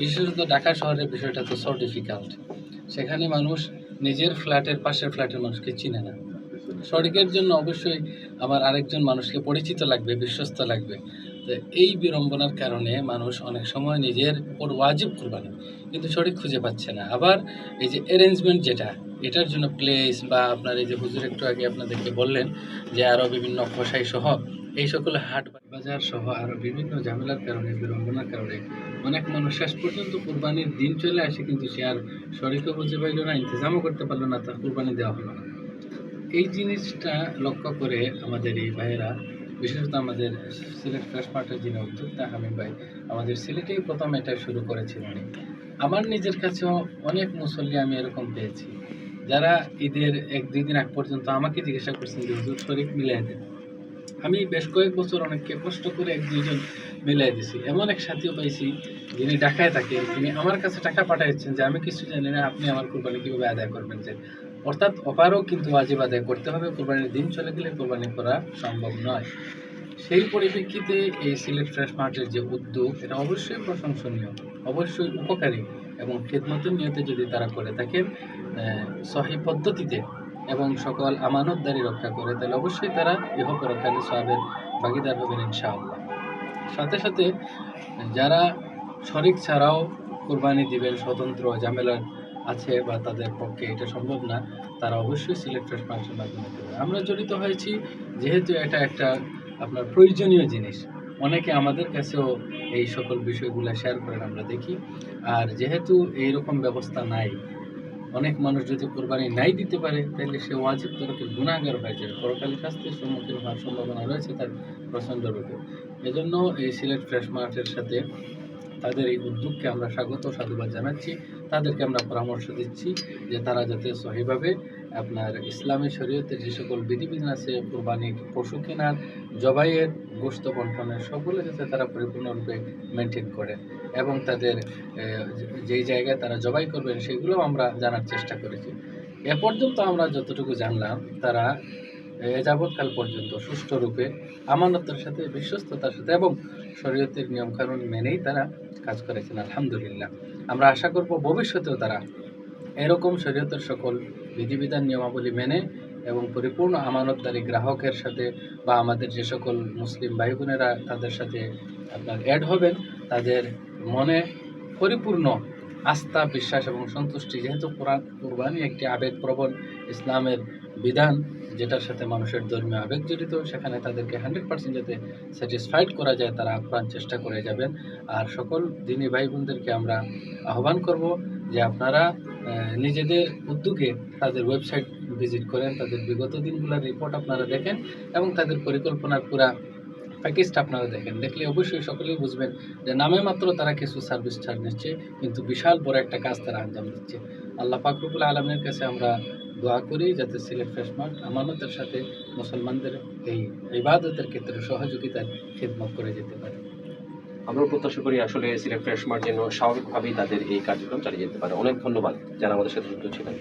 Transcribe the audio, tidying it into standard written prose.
বিশেষত ঢাকা শহরের বিষয়টা তো সো ডিফিকাল্ট। সেখানে মানুষ নিজের ফ্ল্যাটের পাশের ফ্ল্যাটের মানুষকে চিনে না। সড়কের জন্য অবশ্যই আমার আরেকজন মানুষকে পরিচিত লাগবে, বিশ্বস্ত লাগবে। তো এই বিড়ম্বনার কারণে মানুষ অনেক সময় নিজের উপর ওয়াজিব কুরবানি কিন্তু সঠিক খুঁজে পাচ্ছে না। আবার এই যে অ্যারেঞ্জমেন্ট যেটা, এটার জন্য প্লেস বা আপনার এই যে হুজুর একটু আগে আপনাদেরকে বললেন যে আরও বিভিন্ন কসাই সহ এই সকল হাট বাজার সহ আরও বিভিন্ন ঝামেলার কারণে, বিড়ম্বনার কারণে অনেক মানুষ শেষ পর্যন্ত কুরবানির দিন চলে আসে কিন্তু সে আর শরীরও বুঝে পাইল না, ইন্তজামও করতে পারলো না, তার কুরবানি দেওয়া হলো না। এই জিনিসটা লক্ষ্য করে আমাদের এই ভাইয়েরা, বিশেষত আমাদের সিলেট ফ্রেশ মার্টের যিনি উদ্যোক্তা হামিম ভাই, আমাদের সিলেটেই প্রথম এটা শুরু করেছিলেন। আমার নিজের কাছেও অনেক মুসল্লি আমি এরকম পেয়েছি যারা ঈদের 1-2 দিন আগ পর্যন্ত আমাকে জিজ্ঞাসা করছেন যে হুজুর শরীফ মিলাই দেন। আমি বেশ কয়েক বছর অনেককে কষ্ট করে 1-2 জন মিলাই দিছি। এমন এক সাথীও পাইছি যিনি ঢাকায় থাকেন, তিনি আমার কাছে টাকা পাঠাচ্ছেন যে আমি কিছু জানি না, আপনি আমার কুরবানি কীভাবে আদায় করবেন। যে অর্থাৎ অপারও কিন্তু ওয়াজিব আদায় করতে হবে, কুরবানির দিন চলে গেলে কুরবানি করা সম্ভব নয়। সেই পরিপ্রেক্ষিতে এই সিলেট ফ্রেশ মার্টের যে উদ্যোগ, এটা অবশ্যই প্রশংসনীয়, অবশ্যই উপকারী এবং খেদমতের নিয়তে যদি তারা করে থাকেন সহি পদ্ধতিতে এবং সকল আমানতদারি রক্ষা করে, তাহলে অবশ্যই তারা ইহপরকালে সওয়াবের ভাগীদার হবেন ইনশাআল্লাহ। সাথে সাথে যারা শরিক ছাড়াও কুরবানি দিবেন, স্বতন্ত্র ঝামেলার আছে বা তাদের পক্ষে এটা সম্ভব না, তারা অবশ্যই সিলেট ফ্রেশ মার্টের মাধ্যমে দেবে। আমরা জড়িত হয়েছি যেহেতু এটা একটা আপনার প্রয়োজনীয় জিনিস। অনেকে আমাদের কাছেও এই সকল বিষয়গুলো শেয়ার করেন, আমরা দেখি। আর যেহেতু এইরকম ব্যবস্থা নাই, অনেক মানুষ যদি কোরবানি নাই দিতে পারে তাহলে সে ওয়াজিব তরফে গুনাহগার হয়ে যাবে, পরকালে শাস্তির সম্মুখীন হওয়ার সম্ভাবনা রয়েছে তার প্রচণ্ডরূপে। এজন্য এই সিলেট ফ্রেশ মার্টের সাথে তাদের এই উদ্যোগকে আমরা স্বাগত সাধুবাদ জানাচ্ছি। তাদেরকে আমরা পরামর্শ দিচ্ছি যে তারা যাতে সহিভাবে আপনার ইসলামী শরীয়তের যে সকল বিধিবিধান আছে, কোরবানির পশু কেনার, জবাইয়ের, গোশত বন্টনের, সবগুলো যাতে তারা পরিপূর্ণরূপে মেনটেন করে এবং তাদের যেই জায়গায় তারা জবাই করবেন সেগুলোও আমরা জানার চেষ্টা করেছি। এ পর্যন্ত আমরা যতটুকু জানলাম, তারা যাবৎকাল পর্যন্ত সুষ্ঠুরূপে আমানতের সাথে, বিশ্বস্ততার সাথে এবং শরীয়তের নিয়মকানুন মেনেই তারা কাজ করেছেন আলহামদুলিল্লাহ। আমরা আশা করব ভবিষ্যতেও তারা এরকম শরীয়তের সকল বিধিবিধান নিয়মাবলী মেনে এবং পরিপূর্ণ আমানতদারি গ্রাহকের সাথে বা আমাদের যে সকল মুসলিম ভাই বোনেরা তাদের সাথে আপনার অ্যাড হবেন, তাদের মনে পরিপূর্ণ আস্থা, বিশ্বাস এবং সন্তুষ্টি, যেহেতু কুরবানি একটি আবেগপ্রবণ ইসলামের বিধান যেটার সাথে মানুষের ধর্মীয় আবেগ জড়িত, সেখানে তাদেরকে 100% যাতে স্যাটিসফাইড করা যায় তারা আপ্রাণ চেষ্টা করে যাবেন। আর সকল দিনী ভাই বোনদেরকে আমরা আহ্বান করব যে আপনারা নিজেদের উদ্যোগে তাদের ওয়েবসাইট ভিজিট করেন, তাদের বিগত দিনগুলোর রিপোর্ট আপনারা দেখেন এবং তাদের পরিকল্পনার পুরা প্যাকেজটা আপনারা দেখেন। দেখলে অবশ্যই সকলেই বুঝবেন যে নামে মাত্র তারা কিছু সার্ভিস চার্জ নিচ্ছে কিন্তু বিশাল বড় একটা কাজ তারা আঞ্জাম দিচ্ছে। আল্লাহ পাক রব্বুল আলামিনের কাছে আমরা দোয়া করি যাতে সিলেট ফ্রেশ মার্ট আমানতের সাথে মুসলমানদের এই ইবাদতের ক্ষেত্রে সহযোগিতার খেদমত করে যেতে পারে। আমরা প্রত্যাশা করি আসলে সিলেট ফ্রেশ মার্ট যেন স্বাভাবিকভাবেই তাদের এই কার্যক্রম চালিয়ে যেতে পারে। অনেক ধন্যবাদ যারা আমাদের সাথে যুক্ত ছিলেন।